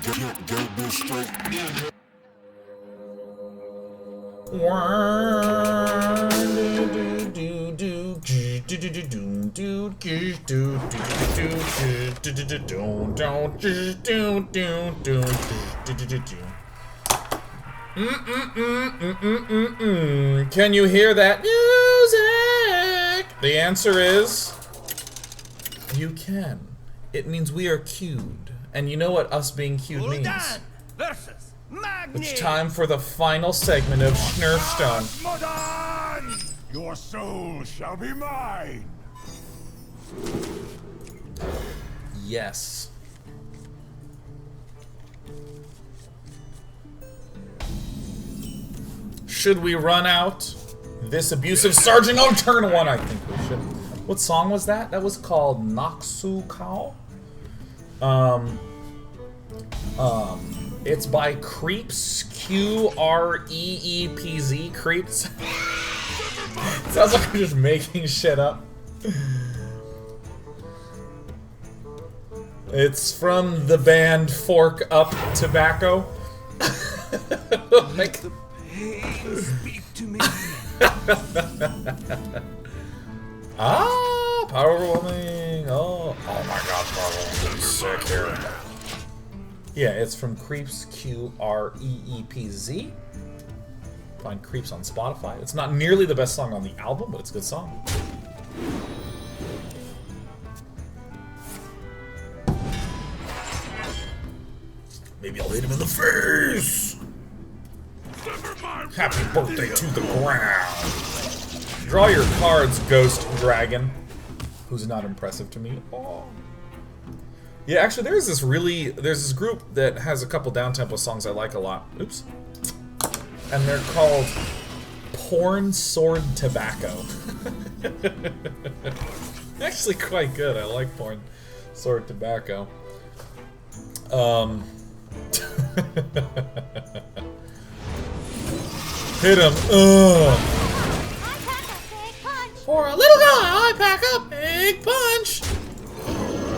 Get this straight. Can you hear that music? The answer is you can. It means we are cued. And you know what us being cued means. It's time for the final segment of HearthStone. Your soul shall be mine. Yes. Should we run out this abusive sergeant? Oh, turn one. I think we should. What song was that? That was called Naksu Kao. It's by Creeps, Q-R-E-E-P-Z, Creeps. Sounds like I'm just making shit up. It's from the band Fork Up Tobacco. Make the pain speak to me. Power Warming. Oh my god, Power Warming is sick here. Yeah, it's from Creeps, Q-R-E-E-P-Z. Find Creeps on Spotify. It's not nearly the best song on the album, but it's a good song. Maybe I'll hit him in the face! Happy birthday to the ground! Draw your cards, Ghost Dragon. Who's not impressive to me. Oh. Yeah, actually, there's this group that has a couple downtempo songs I like a lot. Oops. And they're called Porn Sword Tobacco. Actually quite good. I like Porn Sword Tobacco. Hit him. For a little guy, I pack a big punch.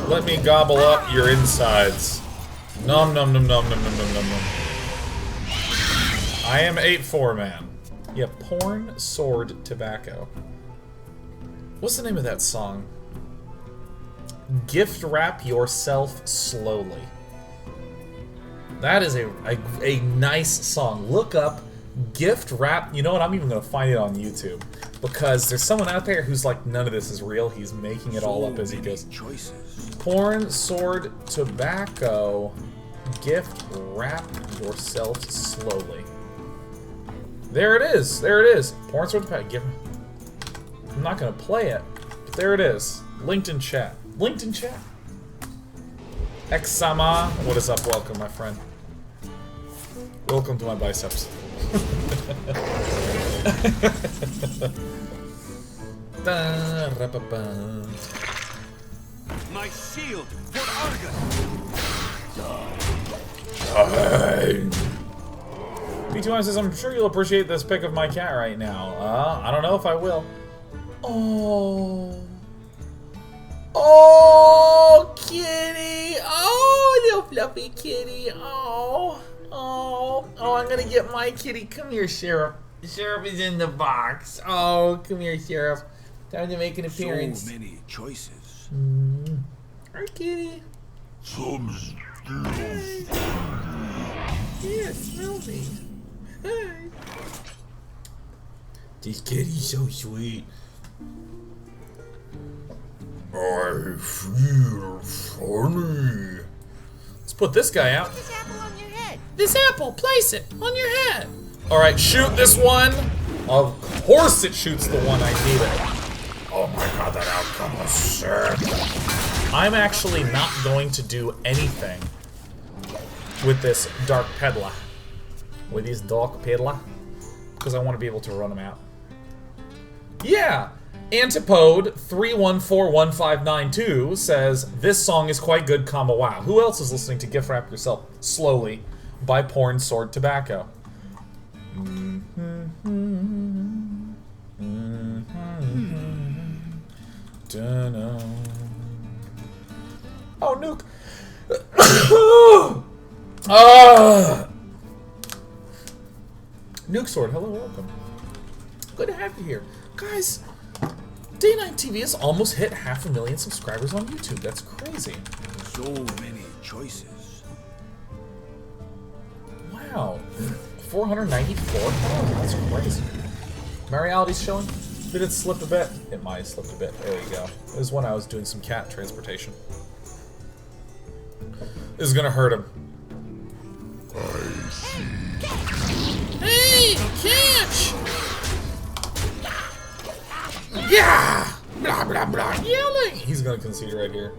Let me gobble up your insides. Nom nom nom nom nom nom nom nom nom. I am 8-4 man. Yeah, Porn Sword Tobacco. What's the name of that song? Gift Wrap Yourself Slowly. That is a nice song. Look up Gift Wrap. You know what? I'm even gonna find it on YouTube because there's someone out there who's like, none of this is real. He's making it all up as he goes. Porn Sword Tobacco. Gift Wrap Yourself Slowly. There it is. There it is. Porn Sword Tobacco. I'm not gonna play it, but there it is. Linked in chat. Linked in chat. Exama, what is up? Welcome, my friend. Welcome to my biceps. My shield for Argus. B2I says, I'm sure you'll appreciate this pic of my cat right now. I don't know if I will. Oh. Oh, kitty. Oh, little fluffy kitty. Oh. Oh. Oh, I'm gonna get my kitty. Come here, Sheriff. The Sheriff is in the box. Oh, come here, Sheriff. Time to make an appearance. So many choices. Hi, kitty. Yeah, smell me. Hi. This kitty's so sweet. I feel funny. Let's put this guy out. This apple on your head. This apple, place it on your head. Alright, shoot this one. Of course it shoots the one I needed. Oh my god, that outcome was sick. I'm actually not going to do anything with this Dark Peddler. With this Dark Peddler. Because I want to be able to run him out. Yeah! Antipode 3141592 says, this song is quite good, comma wow. Who else is listening to Gift Wrap Yourself Slowly by Porn Sword Tobacco? Oh, Nuke. Ah! Nuke Sword, hello, welcome. Good to have you here. Guys, Day9 TV has almost hit 500,000 subscribers on YouTube. That's crazy. So many choices. Wow. 494? Oh, that's crazy. My reality's showing? Did it slip a bit? It might have slipped a bit. There you go. It was when I was doing some cat transportation. This is gonna hurt him. I see. Hey! Catch! Yeah! Blah, blah, blah. Yelling! He's gonna concede right here.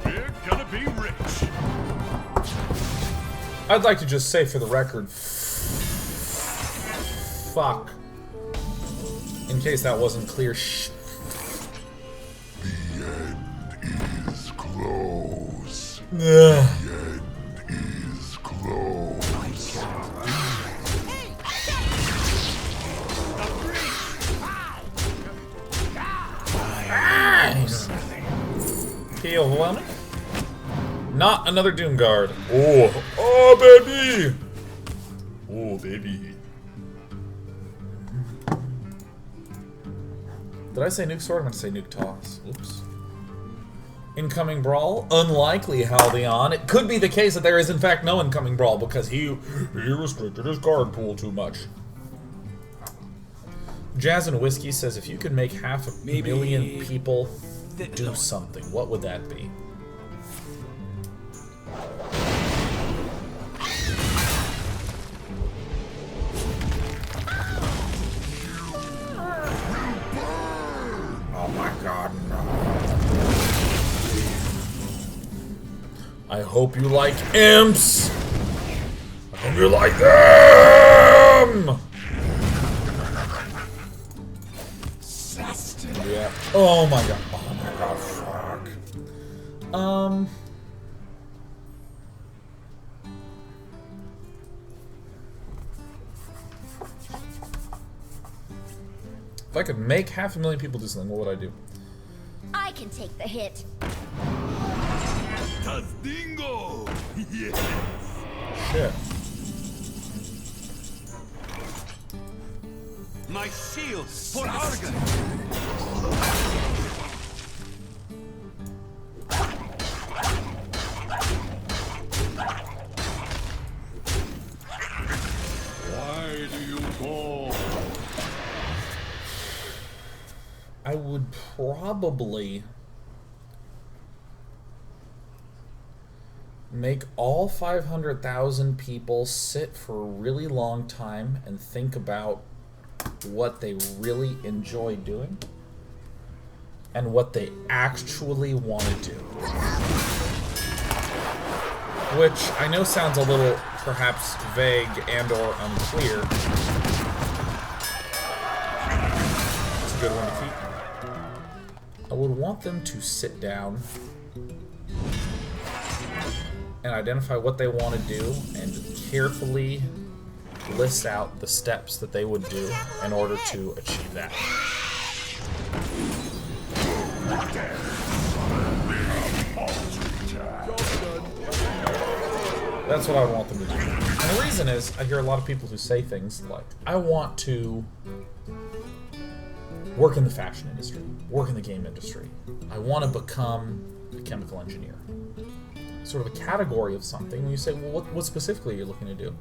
We're gonna be rich. I'd like to just say for the record, fuck. In case that wasn't clear, The end is close. Ugh. The end is close. Nice. Okay, overwhelming. Not another Doom Guard. Oh, oh, baby. Oh, baby. Did I say Nuke Sword? I meant to say Nuke Toss. Oops. Incoming Brawl? Unlikely, Haldeon. It could be the case that there is, in fact, no incoming Brawl because he restricted his card pool too much. Jazz and Whiskey says, if you could make 500,000 people do something, what would that be? Oh my god, no. I hope you like imps! I hope you like them! Yeah. Oh my god. Oh my god, fuck. If I could make 500,000 people do something, what would I do? I can take the hit. Tastingo! Yes! Shit. My shield for Argon! Why do you call? I would probably make all 500,000 people sit for a really long time and think about what they really enjoy doing and what they actually want to do. Which I know sounds a little perhaps vague and or unclear. It's a good one to keep. I would want them to sit down and identify what they want to do and carefully list out the steps that they would do in order to achieve that. That's what I want them to do. And the reason is, I hear a lot of people who say things like, I want to work in the fashion industry, work in the game industry. I want to become a chemical engineer. Sort of a category of something. When you say, well, what specifically are you looking to do?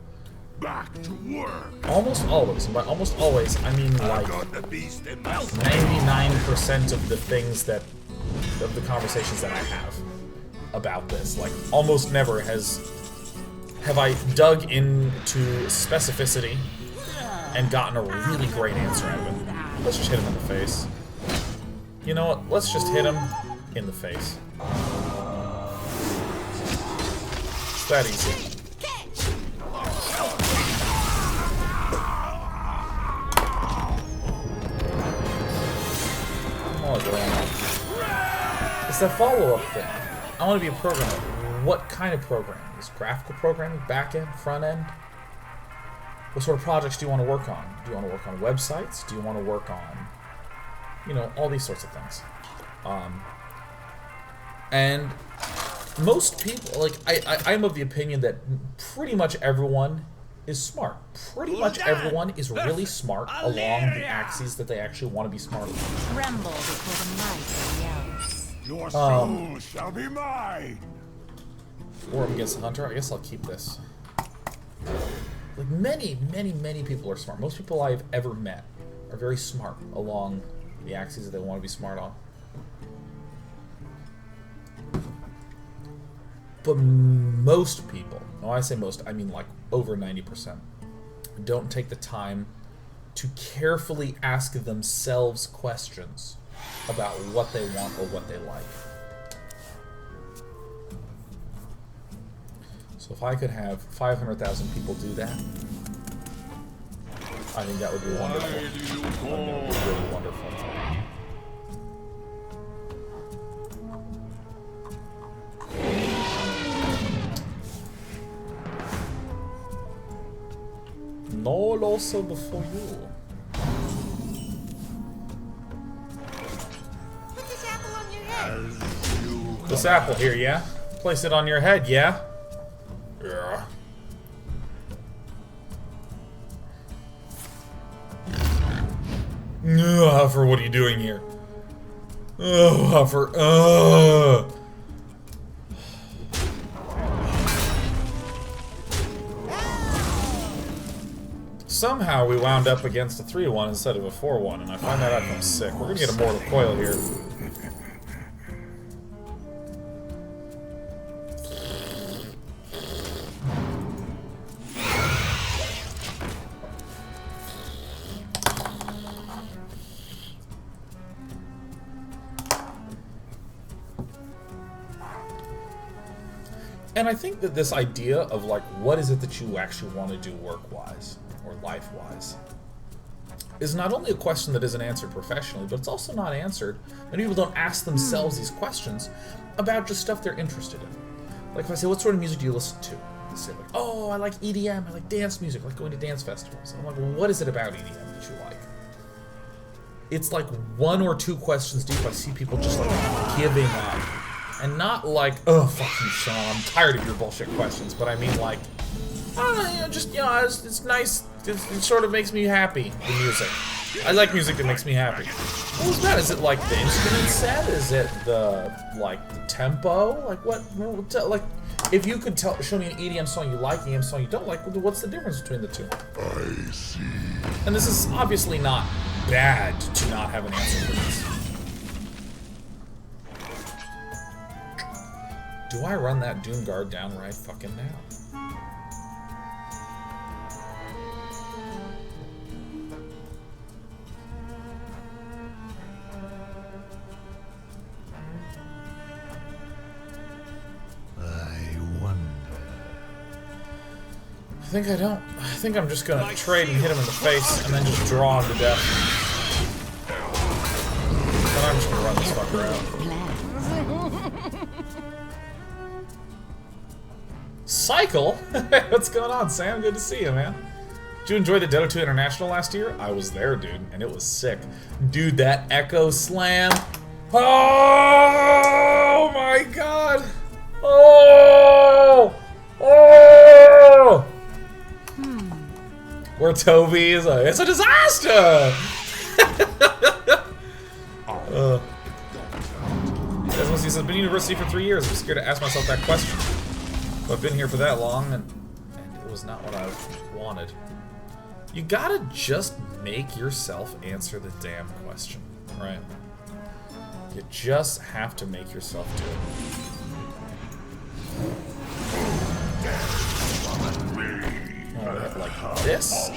Back to work. Almost always, and by almost always, I mean like Got the beast in my 99% of the things that, of the conversations that I have about this. Like, almost never have I dug into specificity and gotten a really great answer out of it. Let's just hit him in the face. You know what? Let's just hit him in the face. It's that easy. It's that follow-up thing. I want to be a programmer. What kind of programming? Is graphical programming, back-end, front-end? What sort of projects do you want to work on? Do you want to work on websites? Do you want to work on, you know, all these sorts of things? And most people, like, I'm of the opinion that pretty much everyone is smart. Pretty much everyone is really smart along the axes that they actually want to be smart along. Tremble before the might of the elves. Your soul shall be mine. Or I'm against the hunter. I guess I'll keep this. Like, many people are smart. Most people I've ever met are very smart along the axes that they want to be smart on. But most people, when I say most, I mean like over 90%, don't take the time to carefully ask themselves questions about what they want or what they like. So if I could have 500,000 people do that, I think that would be wonderful. I think that would be really wonderful. No also before you. Put this apple on your head. This apple here, yeah? Place it on your head, yeah? Yeah. Huffer, what are you doing here? Oh, Huffer, Somehow we wound up against a 3-1 instead of a 4-1, and I find that out I'm sick. We're gonna get a mortal coil here. And I think that this idea of, like, what is it that you actually want to do work-wise or life-wise is not only a question that isn't answered professionally, but it's also not answered. Many people don't ask themselves these questions about just stuff they're interested in. Like, if I say, what sort of music do you listen to? They say, like, oh, I like EDM, I like dance music, I like going to dance festivals. And I'm like, well, what is it about EDM that you like? It's like 1 or 2 questions deep. I see people just, like, giving up. And not like, oh, fuck you, Sean, I'm tired of your bullshit questions, but I mean, like, I don't know, just, it's nice, it sort of makes me happy, the music. I like music that makes me happy. What was that? Is it, like, the instrument set? Is it the, like, the tempo? Like, what, like, if you could show me an EDM song you like, EDM song you don't like, what's the difference between the two? I see. And this is obviously not bad to not have an answer for this. Do I run that Doom Guard down right fucking now? I wonder. I think I don't. I think I'm just gonna trade and hit him in the face and then just draw him to death. Then I'm just gonna run this fucker out. Cycle? What's going on, Sam? Good to see you, man. Did you enjoy the Dota 2 International last year? I was there, dude, and it was sick. Dude, that Echo Slam. Oh my god. Oh! Oh! Where Toby is like, it's a disaster! Desmond says, I've been in university for 3 years. I'm scared to ask myself that question. I've been here for that long, and it was not what I wanted. You gotta just make yourself answer the damn question, right? You just have to make yourself do it. Like this?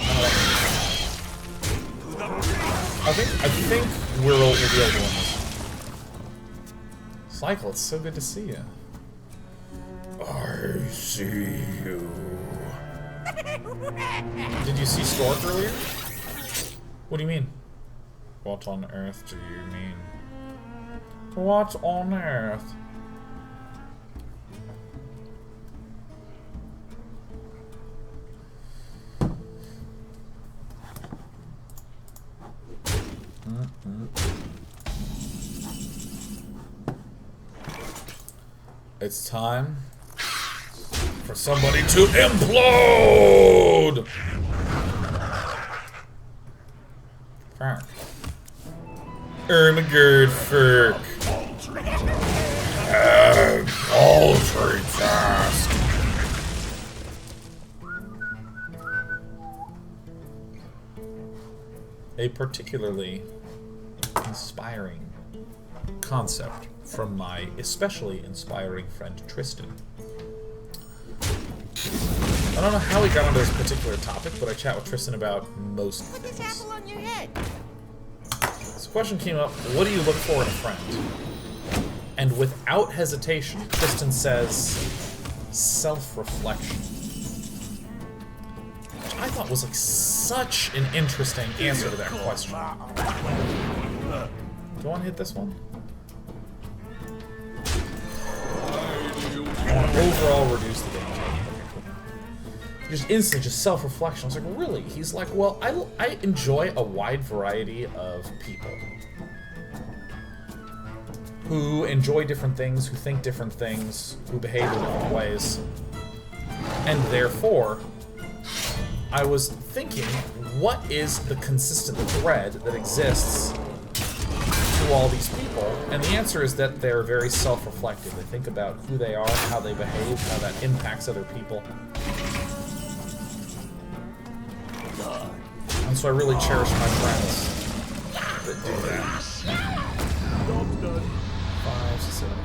I think we'll be able to win this. Cycle, it's so good to see you. I see you. Did you see Stork earlier? What do you mean? What on earth do you mean? What on earth? It's time for somebody to implode! Frank. Ermagerd Ferk. Paltry task. A particularly inspiring concept from my especially inspiring friend Tristan. I don't know how we got onto this particular topic, but I chat with Tristan about most Put this things. apple on your head. This question came up, what do you look for in a friend? And without hesitation, Tristan says, self-reflection. Which I thought was like such an interesting answer to that question. Do you want to hit this one? I want to overall reduce the damage. Just instantly, just self-reflection. I was like, really? He's like, well, I enjoy a wide variety of people who enjoy different things, who think different things, who behave in different ways. And therefore, I was thinking, what is the consistent thread that exists to all these people? And the answer is that they're very self-reflective. They think about who they are, how they behave, how that impacts other people. And so I really cherish my friends that do that. 5, 7, 8,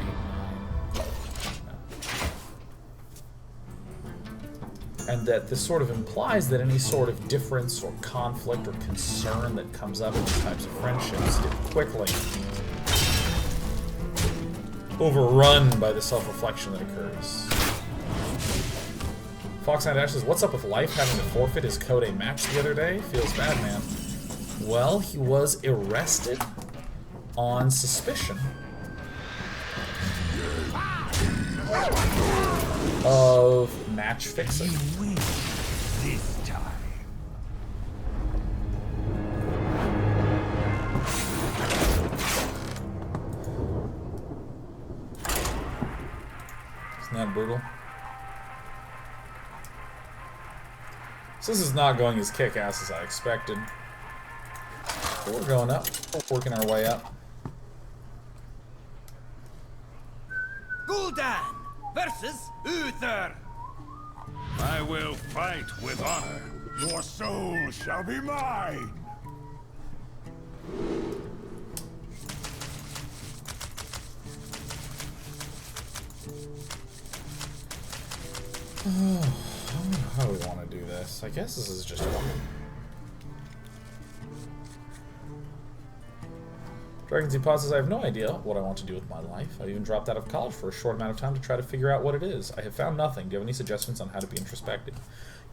9. And that this sort of implies that any sort of difference or conflict or concern that comes up in these types of friendships get quickly overrun by the self-reflection that occurs. Fox9 Dash says, what's up with Life having to forfeit his Code A match the other day? Feels bad, man. Well, he was arrested on suspicion of match fixing. You win this time. Isn't that brutal? So this is not going as kick-ass as I expected. But we're going up. We're working our way up. Gul'dan versus Uther. I will fight with honor. Your soul shall be mine. How do we want to do this? I guess this is just one. Dragon Z pauses. I have no idea what I want to do with my life. I even dropped out of college for a short amount of time to try to figure out what it is. I have found nothing. Do you have any suggestions on how to be introspective?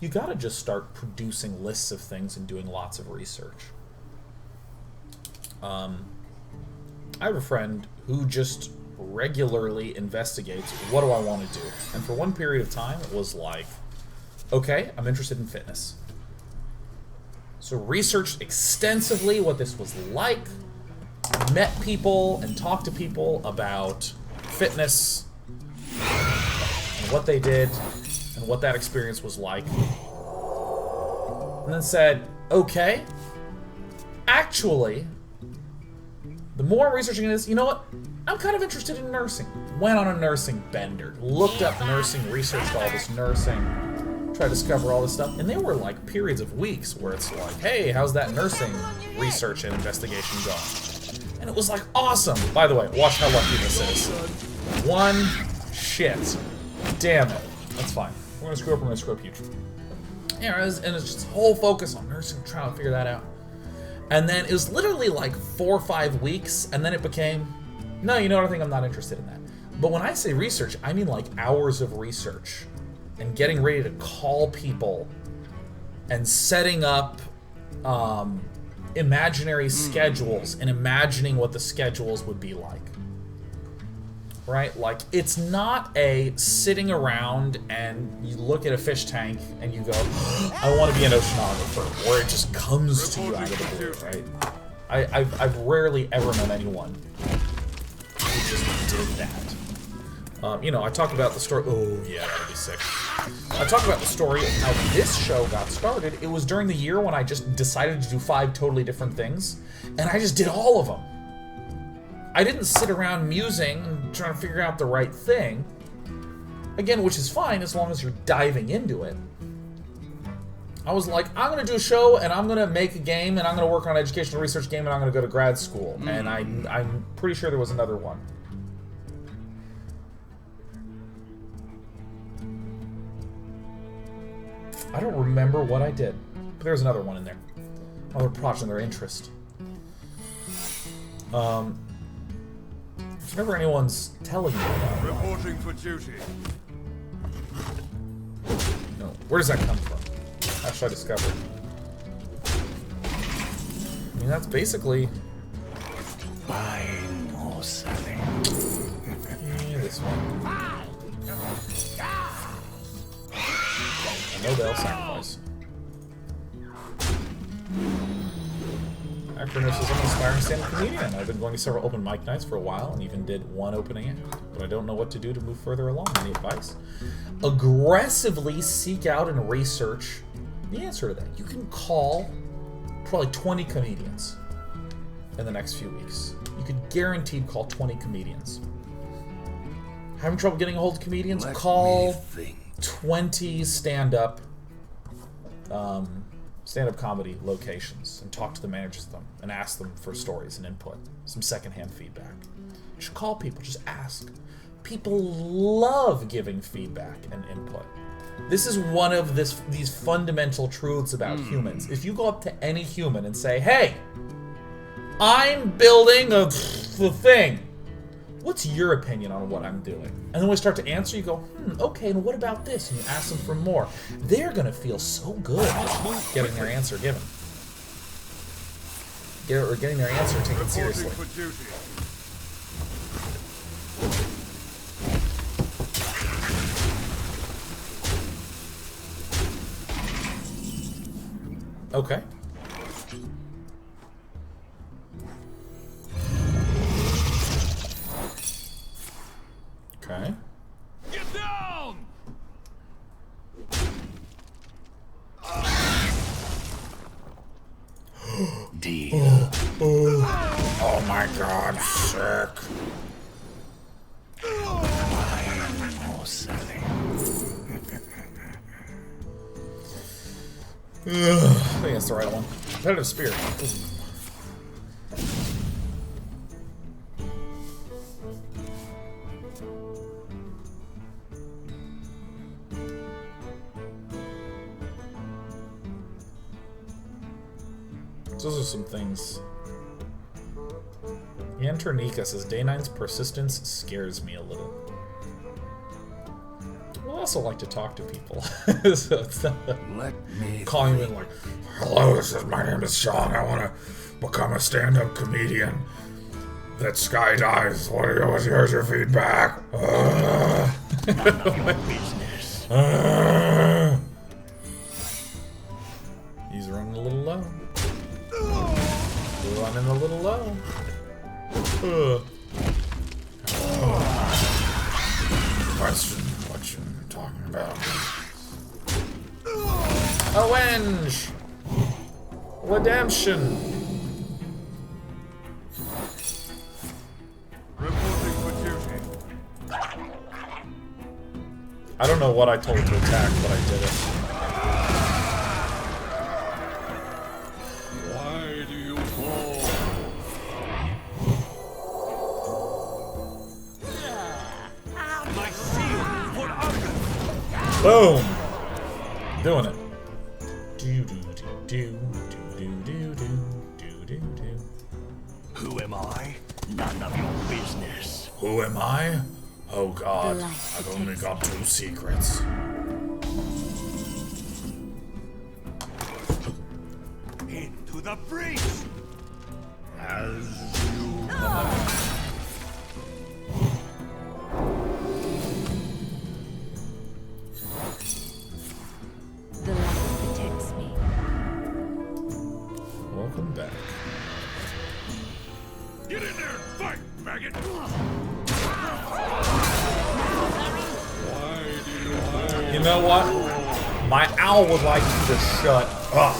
You gotta just start producing lists of things and doing lots of research. I have a friend who just regularly investigates, what do I want to do? And for one period of time, it was like, okay, I'm interested in fitness. So researched extensively what this was like, met people and talked to people about fitness and what they did and what that experience was like. And then said, okay, actually, the more I'm researching this, you know what? I'm kind of interested in nursing. Went on a nursing bender, looked up nursing, researched all this nursing, tried to discover all this stuff, and there were like periods of weeks where it's like, hey, how's that nursing research and investigation going? And it was like, awesome! By the way, watch how lucky this is. One shit. Damn it. That's fine. We're gonna screw up, we're gonna screw up huge. Yeah, and it's just whole focus on nursing, trying to figure that out. And then it was literally like 4 or 5 weeks, and then it became, no, you know what, I think I'm not interested in that. But when I say research, I mean like hours of research and getting ready to call people and setting up imaginary schedules and imagining what the schedules would be like. Right? Like, it's not a sitting around and you look at a fish tank and you go, I want to be an oceanographer, or it just comes to you out of the blue, right? I've rarely ever known anyone who just did that. You know, I talked about the story. Oh, yeah, that'd be sick. I talked about the story of how this show got started. It was during the year when I just decided to do 5 totally different things, and I just did all of them. I didn't sit around musing and trying to figure out the right thing. Again, which is fine as long as you're diving into it. I was like, I'm going to do a show, and I'm going to make a game, and I'm going to work on an educational research game, and I'm going to go to grad school. And I'm pretty sure there was another one. I don't remember what I did, but there's another one in there. Other project in their interest. Whenever anyone's telling me about it. Reporting for duty. No, where does that come from? How should I discover it? I mean, that's basically... Buying or selling. Yeah, this one. A Nobel sacrifice. Acronym is an aspiring stand-up comedian. I've been going to several open mic nights for a while and even did one opening act, but I don't know what to do to move further along. Any advice? Aggressively seek out and research the answer to that. You can call probably 20 comedians in the next few weeks. You could guaranteed call 20 comedians. Having trouble getting a hold of comedians? Call 20 stand-up comedy locations and talk to the managers of them and ask them for stories and input, some secondhand feedback. You should call people, just ask. People love giving feedback and input. This is one of these fundamental truths about humans. If you go up to any human and say, hey, I'm building a thing. What's your opinion on what I'm doing? And then when we start to answer, you go, okay, and what about this? And you ask them for more. They're going to feel so good getting their answer given. Getting their answer taken seriously. Okay. Okay. Get down! Deal. Oh my god, sick. Buying or selling. I think that's the right one. Competitive spirit. Those are some things. Yanternika says, Day 9's persistence scares me a little. I also like to talk to people. So it's not calling me like, hello, my name is Sean. I want to become a stand-up comedian that skydives. What's your feedback? None of your business. He's running a little low. We're running a little low. Question, what you talking about? Avenge! Redemption! Reporting for duty. I don't know what I told to attack, but I did it. Why do you call? My seal for honor. Boom! Doing it. Do do do do do do do do do do. Who am I? None of your business. Who am I? Oh god, The light I've only protects got 2 secrets. Into the breach. As you The light protects me. Welcome back. get in there, fight, maggot! You know what? My owl would like you to shut up.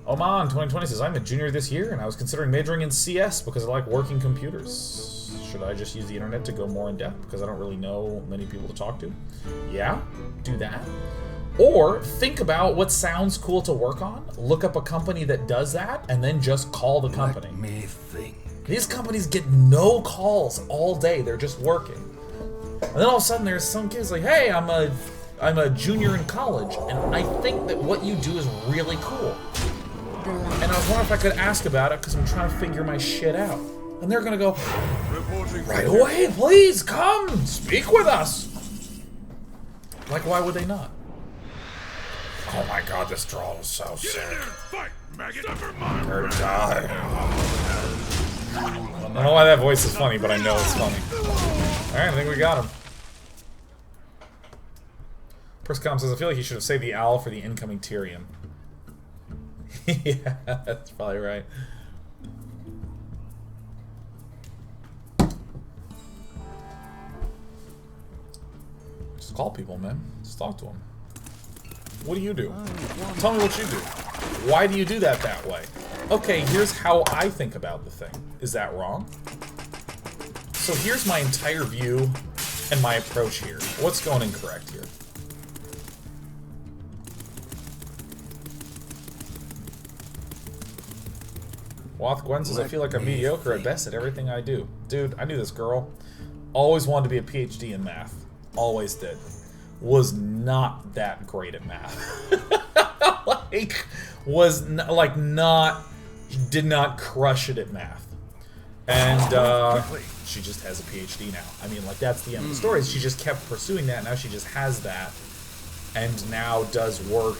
Oman 2020 says, I'm a junior this year, and I was considering majoring in CS because I like working computers. Should I just use the internet to go more in depth because I don't really know many people to talk to? Yeah, do that. Or think about what sounds cool to work on, look up a company that does that, and then just call the company. Let me think. These companies get no calls all day, they're just working. And then all of a sudden there's some kids like, hey, I'm a junior in college, and I think that what you do is really cool. And I was wondering if I could ask about it because I'm trying to figure my shit out. And they're gonna go, right away, please, come, speak with us. Like, why would they not? Oh my god, this troll is so sick. Fight, maggot. Prepare to die. I don't know why that voice is funny, but I know it's funny. Alright, I think we got him. Perscom says, I feel like he should have saved the owl for the incoming Tyrion. Yeah, that's probably right. Just call people, man. Just talk to them. What do you do? Tell me what you do. Why do you do that way? Okay, here's how I think about the thing. Is that wrong? So here's my entire view and my approach here. What's going incorrect here? Wath Gwen says, I feel like I'm mediocre at best at everything I do. Dude, I knew this girl. Always wanted to be a PhD in math. Always did. Was not that great at math. Did not crush it at math. And she just has a PhD now. I mean, like, that's the end of the story. She just kept pursuing that. Now she just has that. And now does work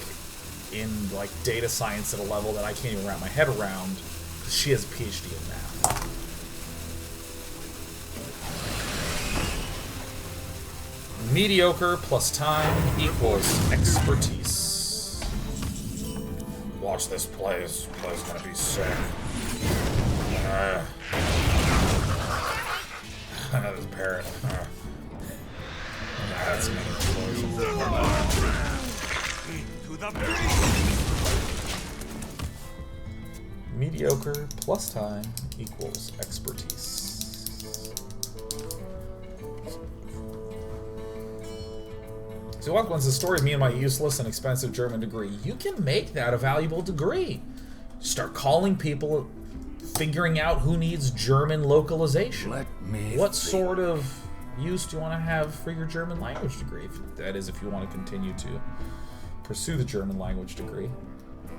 in, like, data science at a level that I can't even wrap my head around. She has a PhD in math. Mediocre plus time equals expertise. Watch this play. This play's gonna be sick. This parrot. That's an explosion. Mediocre plus time equals expertise. So what one's the story of me and my useless and expensive German degree? You can make that a valuable degree. Start calling people, figuring out who needs German localization. What sort of use do you want to have for your German language degree? That is, if you want to continue to pursue the German language degree.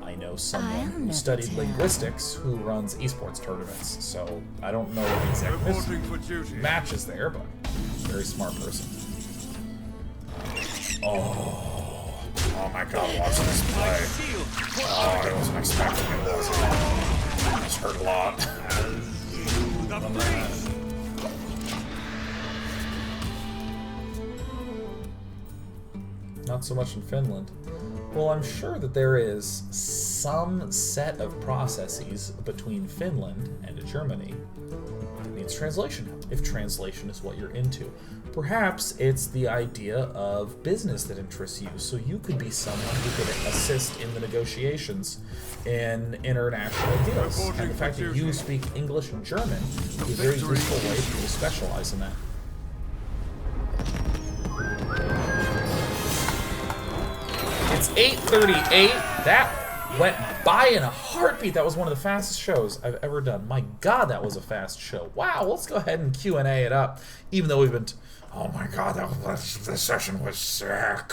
I know someone who studied linguistics who runs esports tournaments, so I don't know what exact match is there, but very smart person. Oh my god, watch this play. Oh, I wasn't expecting it, was it? This hurt a lot. Not so much in Finland. Well, I'm sure that there is some set of processes between Finland and Germany that needs translation, if translation is what you're into. Perhaps it's the idea of business that interests you, so you could be someone who could assist in the negotiations in international deals. And the fact that you speak English and German is a very useful way for you to specialize in that. It's 8:38. That went by in a heartbeat. That was one of the fastest shows I've ever done. My god, that was a fast show. Wow, let's go ahead and Q&A it up. Even though we've been... oh my god, this session was sick.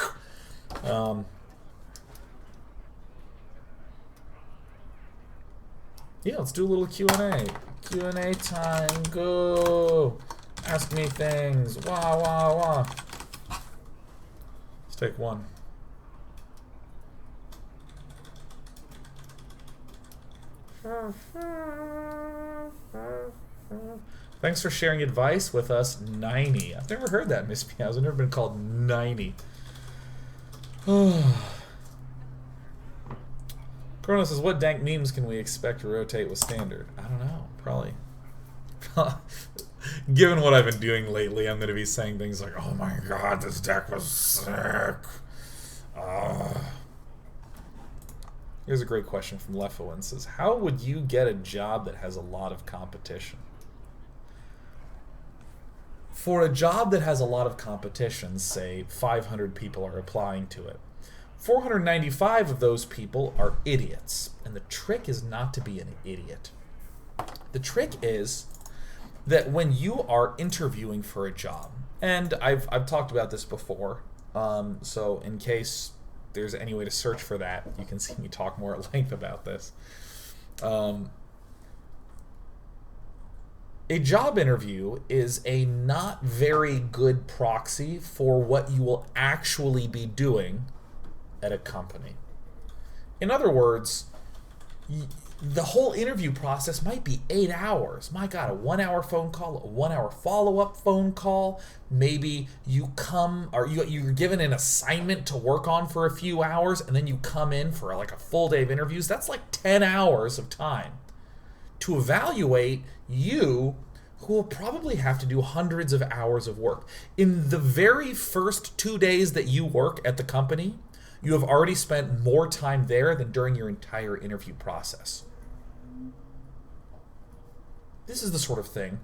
Yeah, let's do a little Q&A. Q&A time. Go. Ask me things. Wah, wah, wah. Let's take one. Thanks for sharing advice with us, 90. I've never heard that, Miss Meows. I've never been called 90. Chrono says, what dank memes can we expect to rotate with Standard? I don't know. Probably. Given what I've been doing lately, I'm going to be saying things like, oh my god, this deck was sick. Here's a great question from Lefowin. Says, how would you get a job that has a lot of competition? For a job that has a lot of competition, say 500 people are applying to it, 495 of those people are idiots. And the trick is not to be an idiot. The trick is that when you are interviewing for a job, and I've talked about this before, so in case there's any way to search for that, you can see me talk more at length about this. A job interview is a not very good proxy for what you will actually be doing at a company. In other words, the whole interview process might be 8 hours. My God, a 1 hour phone call, a 1 hour follow-up phone call. Maybe you come, or you're given an assignment to work on for a few hours, and then you come in for like a full day of interviews. That's like 10 hours of time to evaluate you, who will probably have to do hundreds of hours of work. In the very first 2 days that you work at the company, you have already spent more time there than during your entire interview process. This is the sort of thing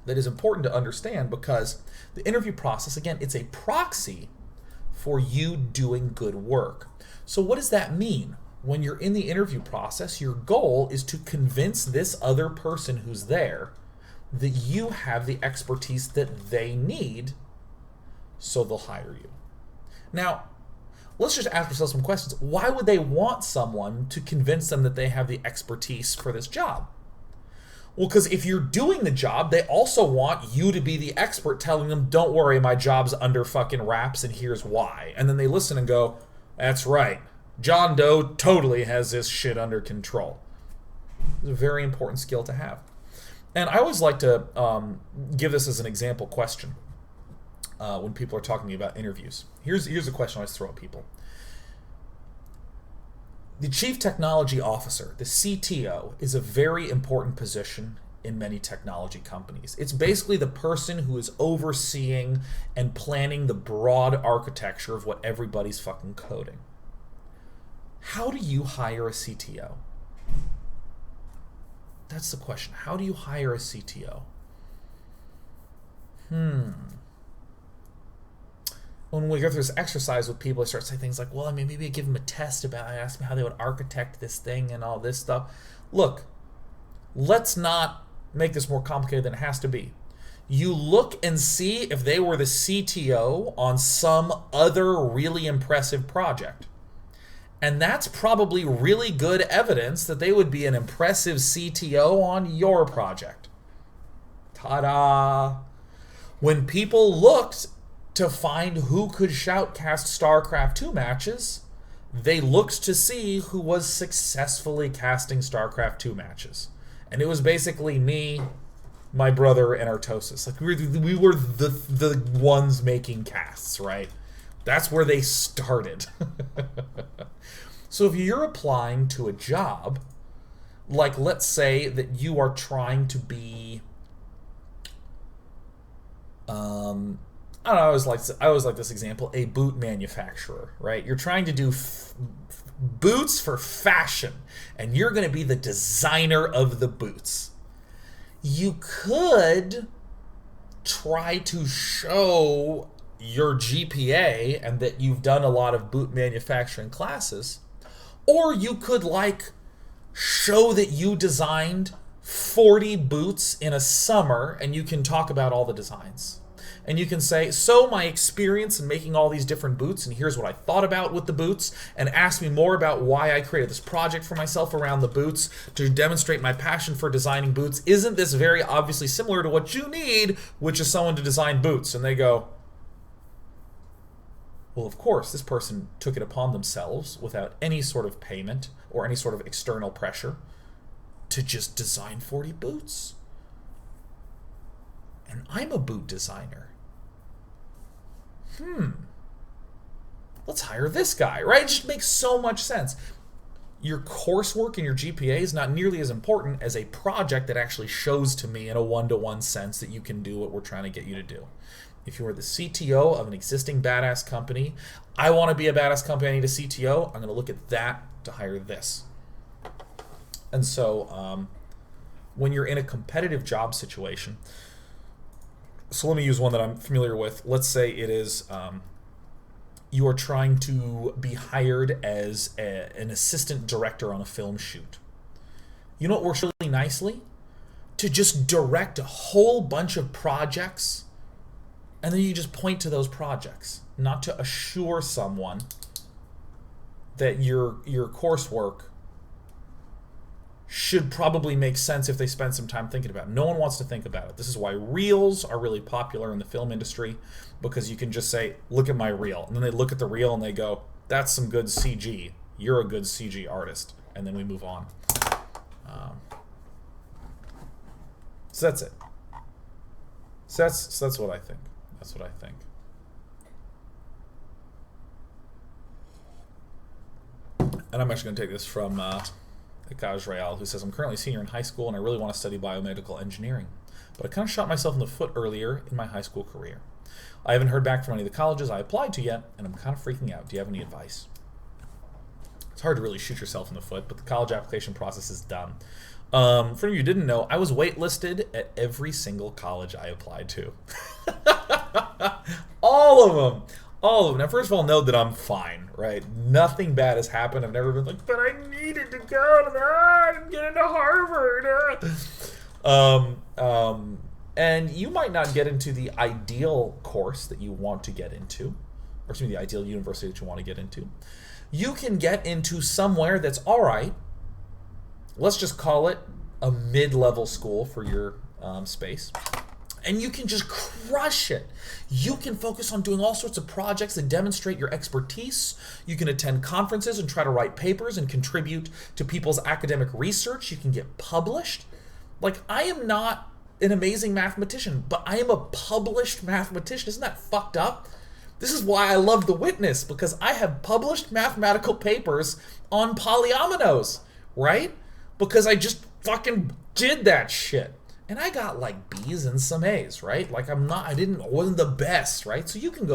that is important to understand, because the interview process, again, it's a proxy for you doing good work. So what does that mean? When you're in the interview process, your goal is to convince this other person who's there that you have the expertise that they need, so they'll hire you. Now, let's just ask ourselves some questions. Why would they want someone to convince them that they have the expertise for this job? Well, because if you're doing the job, they also want you to be the expert, telling them, don't worry, my job's under fucking wraps and here's why. And then they listen and go, that's right, John Doe totally has this shit under control. It's a very important skill to have. And I always like to give this as an example question when people are talking to me about interviews. Here's a question I always throw at people. The Chief Technology Officer, the CTO, is a very important position in many technology companies. It's basically the person who is overseeing and planning the broad architecture of what everybody's fucking coding. How do you hire a CTO? That's the question. How do you hire a CTO? When we go through this exercise with people, I start saying things like, well, I mean, maybe I give them a test about, I ask them how they would architect this thing and all this stuff. Look, let's not make this more complicated than it has to be. You look and see if they were the CTO on some other really impressive project. And that's probably really good evidence that they would be an impressive CTO on your project. Ta-da! When people looked to find who could shoutcast StarCraft 2 matches, they looked to see who was successfully casting StarCraft 2 matches. And it was basically me, my brother, and Artosis. Like we were the ones making casts, right? That's where they started. So if you're applying to a job, like let's say that you are trying to be, I don't know, I always like this example, a boot manufacturer, right? You're trying to do boots for fashion, and you're going to be the designer of the boots. You could try to show your GPA and that you've done a lot of boot manufacturing classes, or you could show that you designed 40 boots in a summer, and you can talk about all the designs. And you can say, so my experience in making all these different boots, and here's what I thought about with the boots, and ask me more about why I created this project for myself around the boots to demonstrate my passion for designing boots. Isn't this very obviously similar to what you need, which is someone to design boots? And they go, well, of course, this person took it upon themselves without any sort of payment or any sort of external pressure to just design 40 boots. And I'm a boot designer. Let's hire this guy, right? It just makes so much sense. your coursework and your GPA is not nearly as important as a project that actually shows to me in a one-to-one sense that you can do what we're trying to get you to do. If you are the CTO of an existing badass company, I want to be a badass company, I need a CTO, I'm going to look at that to hire this. And so when you're in a competitive job situation, so let me use one that I'm familiar with. Let's say it is you are trying to be hired as an assistant director on a film shoot. You know what works really nicely? To just direct a whole bunch of projects, and then you just point to those projects, not to assure someone that your coursework should probably make sense if they spend some time thinking about it. No one wants to think about it. This is why reels are really popular in the film industry, because you can just say, look at my reel. And then they look at the reel and they go, that's some good CG. You're a good CG artist. And then we move on. So that's it. So that's what I think. That's what I think. And I'm actually going to take this from Kaj Real, who says, I'm currently a senior in high school and I really want to study biomedical engineering, but I kind of shot myself in the foot earlier in my high school career. I haven't heard back from any of the colleges I applied to yet, and I'm kind of freaking out. Do you have any advice? It's hard to really shoot yourself in the foot, but the college application process is done. For any of you who didn't know, I was waitlisted at every single college I applied to. All of them. All of them. Now, first of all, know that I'm fine, right? Nothing bad has happened. I've never been like, but I needed to go to and get into Harvard. And you might not get into the ideal course that you want to get into, or excuse me, the ideal university that you want to get into. You can get into somewhere that's all right. Let's just call it a mid-level school for your space. And you can just crush it. You can focus on doing all sorts of projects that demonstrate your expertise. You can attend conferences and try to write papers and contribute to people's academic research. You can get published. Like, I am not an amazing mathematician, but I am a published mathematician. Isn't that fucked up? This is why I love The Witness, because I have published mathematical papers on polyominoes, right? Because I just fucking did that shit. And I got like B's and some A's, right? Like I wasn't the best, right? So you can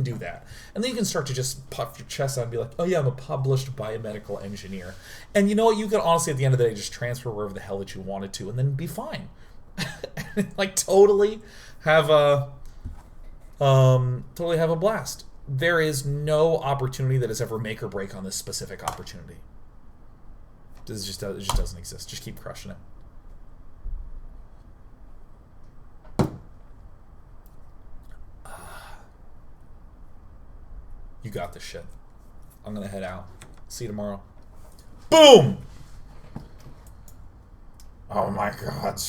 do that. And then you can start to just puff your chest out and be like, oh yeah, I'm a published biomedical engineer. And you know what? You could honestly at the end of the day just transfer wherever the hell that you wanted to and then be fine. Like totally have a blast. There is no opportunity that is ever make or break on this specific opportunity. It just doesn't exist. Just keep crushing it. You got this shit. I'm gonna head out. See you tomorrow. Boom! Oh my god.